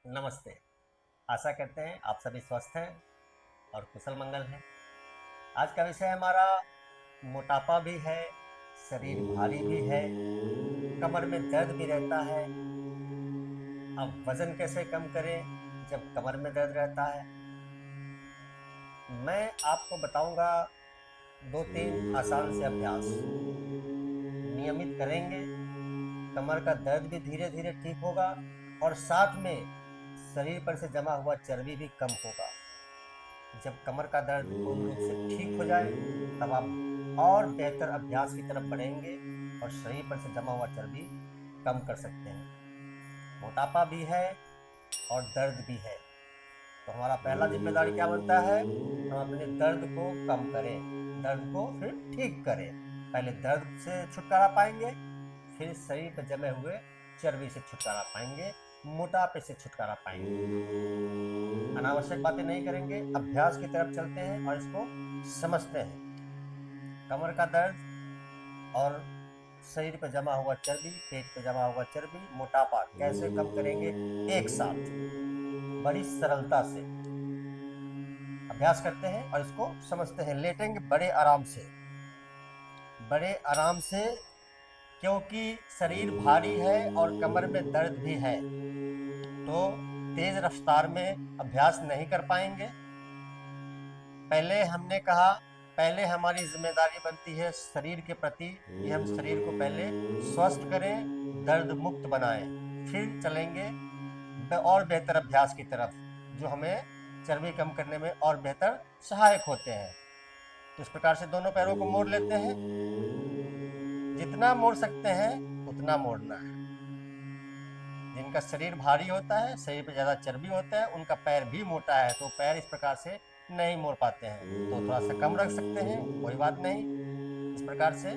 नमस्ते। आशा करते हैं आप सभी स्वस्थ हैं और कुशल मंगल हैं। आज का विषय हमारा मोटापा भी है, शरीर भारी भी है, कमर में दर्द भी रहता है। अब वजन कैसे कम करें जब कमर में दर्द रहता है? मैं आपको बताऊंगा दो तीन आसान से अभ्यास। नियमित करेंगे, कमर का दर्द भी धीरे धीरे ठीक होगा और साथ में शरीर पर से जमा हुआ चर्बी भी कम होगा। जब कमर का दर्द पूर्ण रूप से ठीक हो जाए तब आप और बेहतर अभ्यास की तरफ बढ़ेंगे और शरीर पर से जमा हुआ चर्बी कम कर सकते हैं। मोटापा भी है और दर्द भी है, तो हमारा पहला जिम्मेदारी क्या बनता है? हम अपने दर्द को कम करें, दर्द को फिर ठीक करें। पहले दर्द से छुटकारा पाएंगे, फिर शरीर पर जमे हुए चर्बी से छुटकारा पाएंगे, मोटापे से छुटकारा पाएंगे। अनावश्यक बातें नहीं करेंगे, अभ्यास की तरफ चलते हैं और इसको समझते हैं। कमर का दर्द और शरीर पर जमा हुआ चर्बी, पेट पर जमा हुआ चर्बी, मोटापा कैसे कम करेंगे एक साथ, बड़ी सरलता से अभ्यास करते हैं और इसको समझते हैं। लेटेंगे बड़े आराम से, बड़े आराम से, क्योंकि शरीर भारी है और कमर में दर्द भी है, तो तेज रफ्तार में अभ्यास नहीं कर पाएंगे। पहले हमने कहा, पहले हमारी जिम्मेदारी बनती है शरीर के प्रति कि हम शरीर को पहले स्वस्थ करें, दर्द मुक्त बनाएं, फिर चलेंगे और बेहतर अभ्यास की तरफ जो हमें चर्बी कम करने में और बेहतर सहायक होते हैं। तो इस प्रकार से दोनों पैरों को मोड़ लेते हैं, जितना मोड़ सकते हैं उतना मोड़ना है। जिनका शरीर भारी होता है, शरीर पे ज़्यादा चर्बी होता है, उनका पैर भी मोटा है तो पैर इस प्रकार से नहीं मोड़ पाते हैं, तो थोड़ा सा कम रख सकते हैं, कोई बात नहीं। इस प्रकार से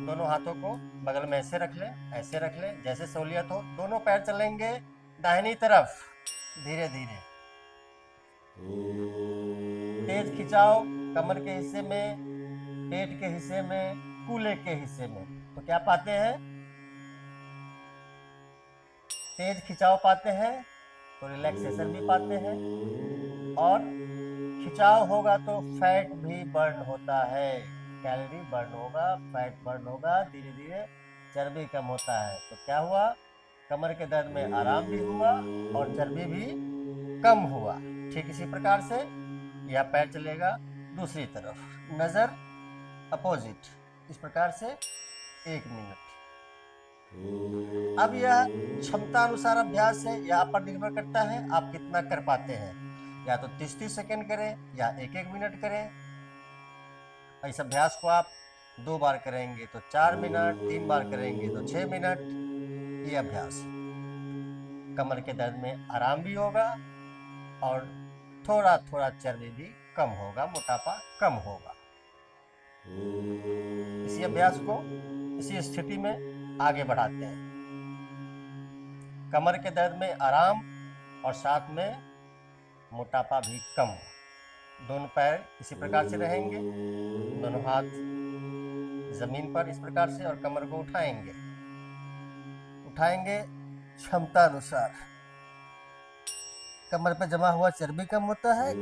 दोनों हाथों को बगल में ऐसे रख लें, ऐसे रख लें, जैसे सहूलियत हो। दोनों पैर चलेंगे दाहिनी तरफ, धीरे धीरे। तेज खिंचाव कमर के हिस्से में, पेट के हिस्से में, कूल्हे के हिस्से में। तो क्या पाते हैं? तेज खिंचाव पाते हैं तो रिलैक्सेशन भी पाते हैं, और खिंचाव होगा तो फैट भी बर्न होता है, कैलोरी बर्न होगा, फैट बर्न होगा, धीरे धीरे चर्बी कम होता है। तो क्या हुआ? कमर के दर्द में आराम भी हुआ और चर्बी भी कम हुआ। ठीक इसी प्रकार से यह पैर चलेगा दूसरी तरफ, नजर अपोजिट, इस प्रकार से 1 मिनट। अब यह क्षमता अनुसार अभ्यास है, यहाँ पर निर्भर करता है आप कितना कर पाते हैं। या तो 30-30 सेकेंड करें या 1-1 मिनट करें। इस अभ्यास को आप 2 बार करेंगे तो 4 मिनट, 3 बार करेंगे तो 6 मिनट। ये अभ्यास कमर के दर्द में आराम भी होगा और थोड़ा थोड़ा चर्बी भी कम होगा, मोटापा कम होगा। इसी अभ्यास को इसी स्थिति में आगे बढ़ाते हैं। कमर के दर्द में आराम और साथ में मोटापा भी कम। दोनों पैर इसी प्रकार से रहेंगे, दोनों हाथ जमीन पर इस प्रकार से, और कमर को उठाएंगे उठाएंगे क्षमता अनुसार। कमर पर जमा हुआ चर्बी कम होता है,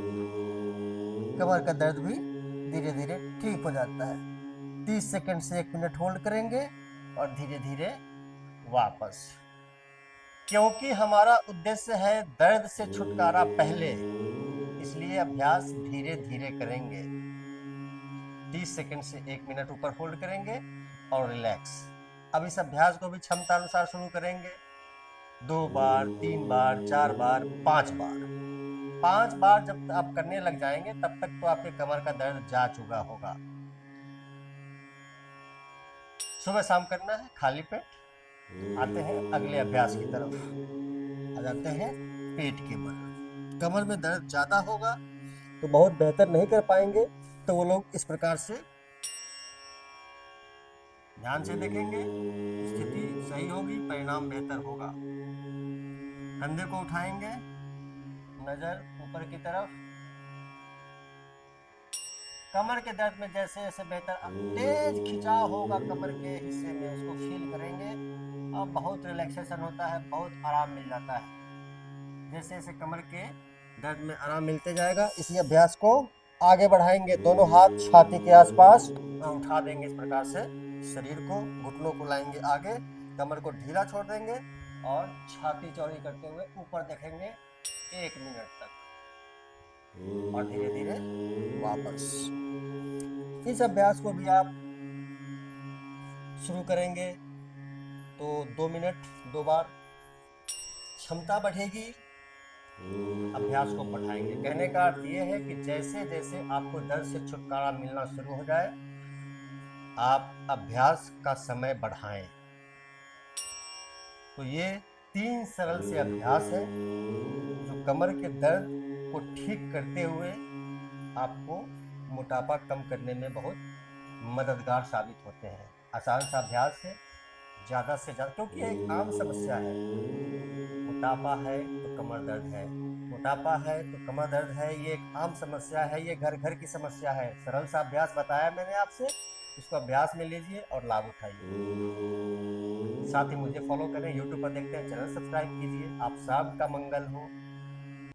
कमर का दर्द भी धीरे धीरे ठीक हो जाता है। 30 सेकंड से 1 मिनट होल्ड करेंगे और धीरे धीरे वापस, क्योंकि हमारा उद्देश्य है दर्द से छुटकारा पहले, इसलिए अभ्यास धीरे धीरे करेंगे। 30 सेकंड से 1 मिनट ऊपर होल्ड करेंगे और रिलैक्स। अब इस अभ्यास को भी क्षमता अनुसार शुरू करेंगे, 2 बार, 3 बार, 4 बार, 5 बार। 5 बार जब आप करने लग जाएंगे तब तक तो आपके कमर का दर्द जा चुका होगा। सुबह शाम करना है खाली पेट। आते हैं अगले अभ्यास की तरफ, आ जाते हैं पेट के बल। कमर में दर्द ज्यादा होगा तो बहुत बेहतर नहीं कर पाएंगे, तो वो लोग इस प्रकार से ध्यान से देखेंगे, स्थिति सही होगी, परिणाम बेहतर होगा। कंधे को उठाएंगे, नजर ऊपर की तरफ। कमर के दर्द में जैसे जैसे बेहतर, तेज खिंचाव होगा कमर के हिस्से में, उसको फील करेंगे और बहुत रिलैक्सेशन होता है, बहुत आराम मिल जाता है। जैसे जैसे कमर के दर्द में आराम मिलते जाएगा। इसी अभ्यास को आगे बढ़ाएंगे। दोनों हाथ छाती के आसपास उठा देंगे। इस प्रकार से शरीर को, घुटनों को लाएंगे आगे, कमर को ढीला छोड़ देंगे और छाती चौड़ी करते हुए ऊपर देखेंगे 1 मिनट तक और धीरे धीरे वापस। इस अभ्यास को भी आप शुरू करेंगे तो 2 मिनट 2 बार, क्षमता बढ़ेगी, अभ्यास को बढ़ाएंगे। कहने का अर्थ ये है कि जैसे जैसे आपको दर्द से छुटकारा मिलना शुरू हो जाए, आप अभ्यास का समय बढ़ाएं। तो ये 3 सरल से अभ्यास है जो कमर के दर्द को ठीक करते हुए आपको मोटापा कम करने में बहुत मददगार साबित होते हैं। आसान सा अभ्यास है, ज़्यादा से ज़्यादा, क्योंकि एक आम समस्या है। मोटापा है तो कमर दर्द है, मोटापा है तो कमर दर्द है, ये एक आम समस्या है, ये घर घर की समस्या है। सरल सा अभ्यास बताया मैंने आपसे, इसको अभ्यास में लीजिए और लाभ उठाइए। साथ ही मुझे फॉलो करें, यूट्यूब पर देखते हैं, चैनल सब्सक्राइब कीजिए। आप सबका मंगल हो।